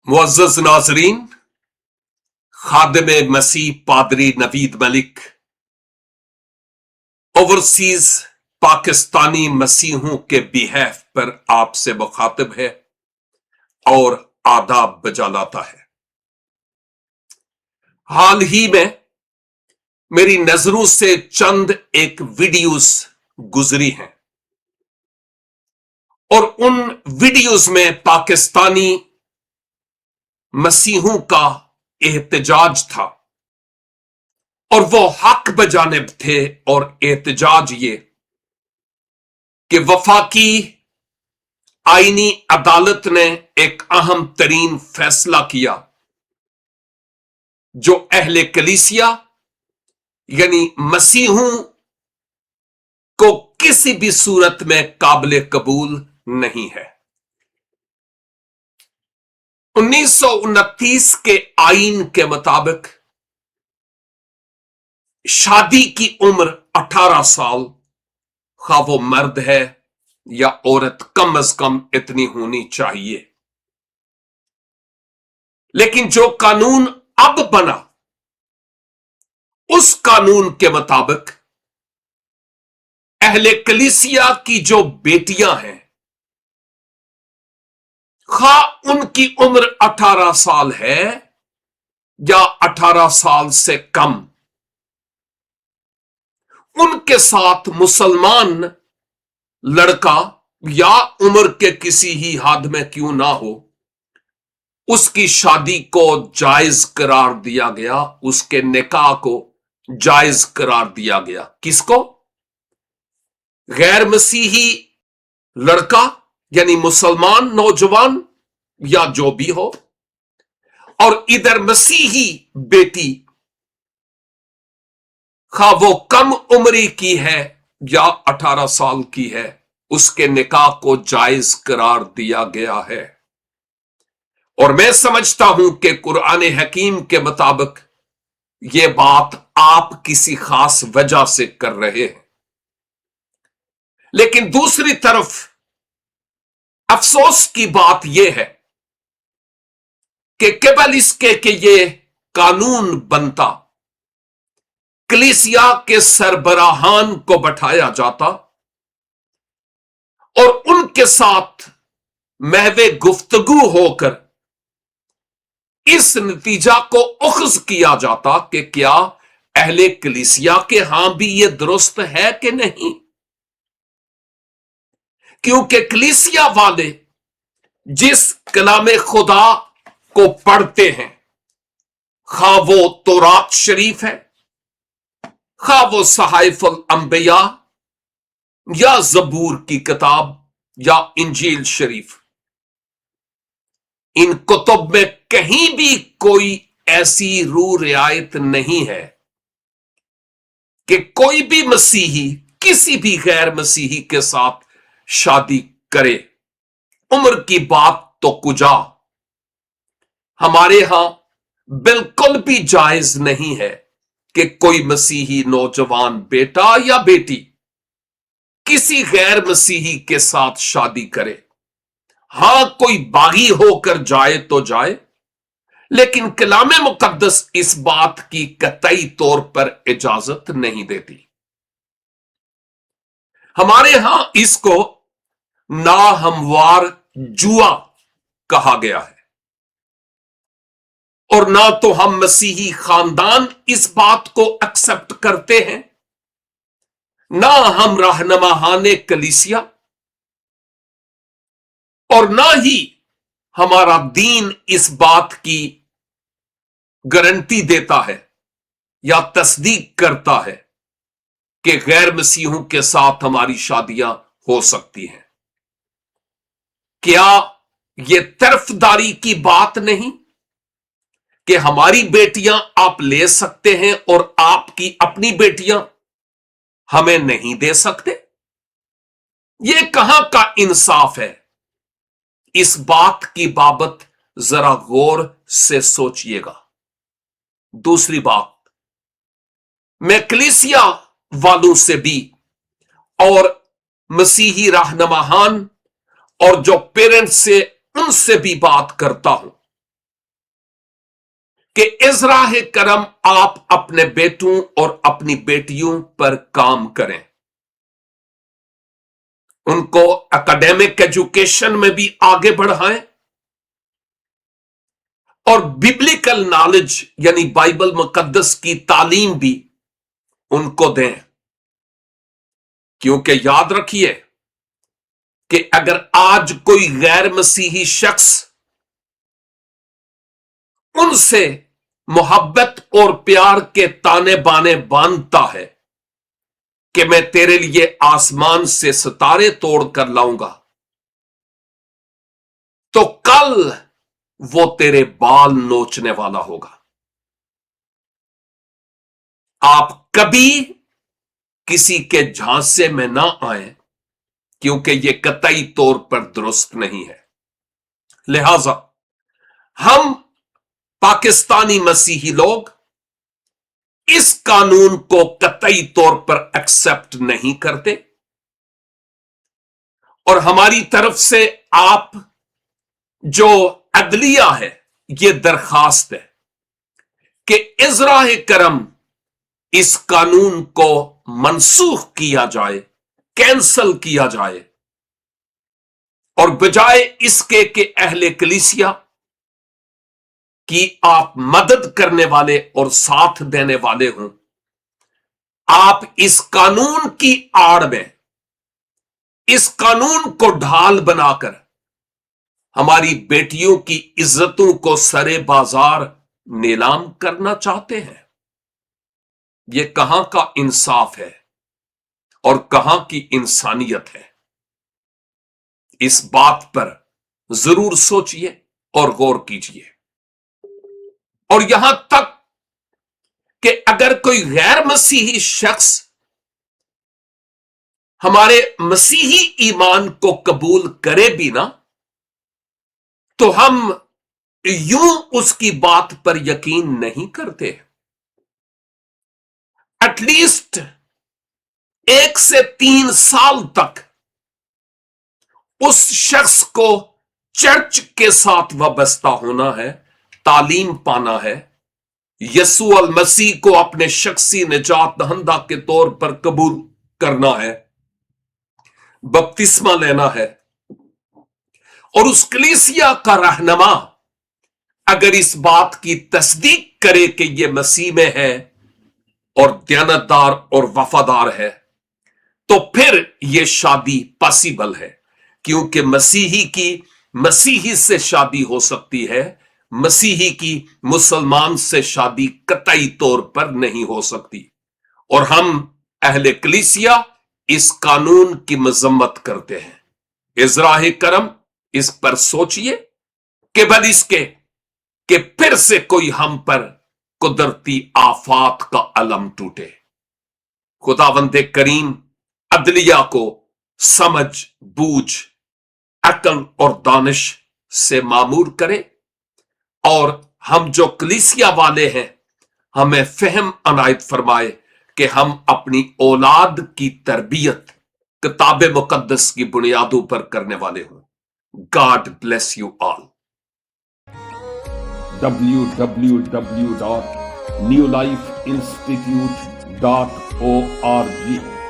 मुअज़्ज़ज़ नाज़रीन, खादिम मसीह पादरी नवीद मलिक ओवरसीज पाकिस्तानी मसीहों के बिहैफ पर आपसे मुखातिब है और आदाब बजा लाता है। हाल ही में मेरी नजरों से चंद एक वीडियोस गुजरी हैं और उन वीडियोस में पाकिस्तानी मसीहों का एहतजाज था और वो हक बजानिब थे। और एहतजाज ये कि वफाकी आईनी अदालत ने एक अहम तरीन फैसला किया जो अहले कलीसिया यानी मसीहों को किसी भी सूरत में काबिल कबूल नहीं है। 1929 के आईन के मुताबिक शादी की उम्र 18 साल, खा वो मर्द है या औरत, कम अज कम इतनी होनी चाहिए। लेकिन जो कानून अब बना उस कानून के मुताबिक अहले कलीसिया की जो बेटियां हैं, खा उनकी उम्र 18 साल है या 18 साल से कम, उनके साथ मुसलमान लड़का या उम्र के किसी ही हद में क्यों ना हो, उसकी शादी को जायज करार दिया गया, उसके निकाह को जायज करार दिया गया। किसको? गैर मसीही लड़का यानी मुसलमान नौजवान या जो भी हो, और इधर मसीही बेटी, खा वो कम उम्री की है या 18 साल की है, उसके निकाह को जायज करार दिया गया है। और मैं समझता हूं कि कुरान हकीम के मुताबिक यह बात आप किसी खास वजह से कर रहे हैं। लेकिन दूसरी तरफ अफसोस की बात यह है कि केवल इसके कि यह कानून बनता, कलीसिया के सरबराहान को बैठाया जाता और उनके साथ महवे गुफ्तगू होकर इस नतीजा को उख्ज किया जाता कि क्या अहले कलीसिया के हां भी यह दुरुस्त है कि नहीं। क्योंकि कलीसिया वाले जिस कलामे खुदा को पढ़ते हैं, खा वो तौरात शरीफ है, खा वो सहाइफुल अंबिया या जबूर की किताब या इंजील शरीफ, इन कुतुब में कहीं भी कोई ऐसी रू रियायत नहीं है कि कोई भी मसीही किसी भी गैर मसीही के साथ शादी करे। उम्र की बात तो कुजा, हमारे यहां बिल्कुल भी जायज नहीं है कि कोई मसीही नौजवान बेटा या बेटी किसी गैर मसीही के साथ शादी करे। हां, कोई बागी होकर जाए तो जाए, लेकिन कलामे मुकद्दस इस बात की कतई तौर पर इजाजत नहीं देती। हमारे यहां इसको नाहमवार जुआ कहा गया है और ना तो हम मसीही खानदान इस बात को एक्सेप्ट करते हैं, ना हम रहनुमाहाने कलीसिया, और ना ही हमारा दीन इस बात की गारंटी देता है या तस्दीक करता है कि गैर मसीहों के साथ हमारी शादियां हो सकती हैं। क्या यह तरफदारी की बात नहीं कि हमारी बेटियां आप ले सकते हैं और आपकी अपनी बेटियां हमें नहीं दे सकते? यह कहां का इंसाफ है? इस बात की बाबत जरा गौर से सोचिएगा। दूसरी बात, मैं कलीसिया वालों से भी और मसीही रहनुमाहान और जो पेरेंट्स से उनसे भी बात करता हूं कि इज़राह करम आप अपने बेटों और अपनी बेटियों पर काम करें, उनको एकेडमिक एजुकेशन में भी आगे बढ़ाएं और बिब्लिकल नॉलेज यानी बाइबल मुकद्दस की तालीम भी उनको दें। क्योंकि याद रखिए कि अगर आज कोई गैर मसीही शख्स उनसे मोहब्बत और प्यार के ताने बाने बांधता है कि मैं तेरे लिए आसमान से सितारे तोड़ कर लाऊंगा, तो कल वो तेरे बाल नोचने वाला होगा। आप कभी किसी के झांसे में ना आए, क्योंकि यह कतई तौर पर दुरुस्त नहीं है। लिहाजा हम पाकिस्तानी मसीही लोग इस कानून को कतई तौर पर एक्सेप्ट नहीं करते और हमारी तरफ से आप जो अदलिया है, यह दरखास्त है कि इज़राह करम इस कानून को मनसूख किया जाए, कैंसल किया जाए और बजाय इसके कि अहले कलीसिया कि आप मदद करने वाले और साथ देने वाले हों, आप इस कानून की आड़ में इस कानून को ढाल बनाकर हमारी बेटियों की इज्जतों को सरे बाजार नीलाम करना चाहते हैं। यह कहां का इंसाफ है और कहां की इंसानियत है? इस बात पर जरूर सोचिए और गौर कीजिए। और यहां तक कि अगर कोई गैर मसीही शख्स हमारे मसीही ईमान को कबूल करे भी ना, तो हम यूं उसकी बात पर यकीन नहीं करते। एटलीस्ट 1 से 3 साल तक उस शख्स को चर्च के साथ वाबस्ता होना है, तालीम पाना है, यसू अल मसीह को अपने शख्सी निजात दहंदा के तौर पर कबूल करना है, बपतिस्मा लेना है। और उस कलीसिया का रहनुमा अगर इस बात की तस्दीक करे कि यह मसीह में है और दयानतदार और वफादार है, तो फिर यह शादी पॉसिबल है। क्योंकि मसीही की मसीही से शादी हो सकती है, मसीही की मुसलमान से शादी कतई तौर पर नहीं हो सकती। और हम अहले कलीसिया इस कानून की मजम्मत करते हैं। इज़राह करम इस पर सोचिए कि बल इसके कि फिर से कोई हम पर कुदरती आफात का अलम टूटे। खुदावंदे करीम अदलिया को समझ, बूझ, अकल और दानिश से मामूर करे और हम जो कलीसिया वाले हैं, हमें फहम अनायत फरमाए कि हम अपनी औलाद की तरबियत किताब मुकद्दस की बुनियादों पर करने वाले हों। God bless you all. www.newlifeinstitute.org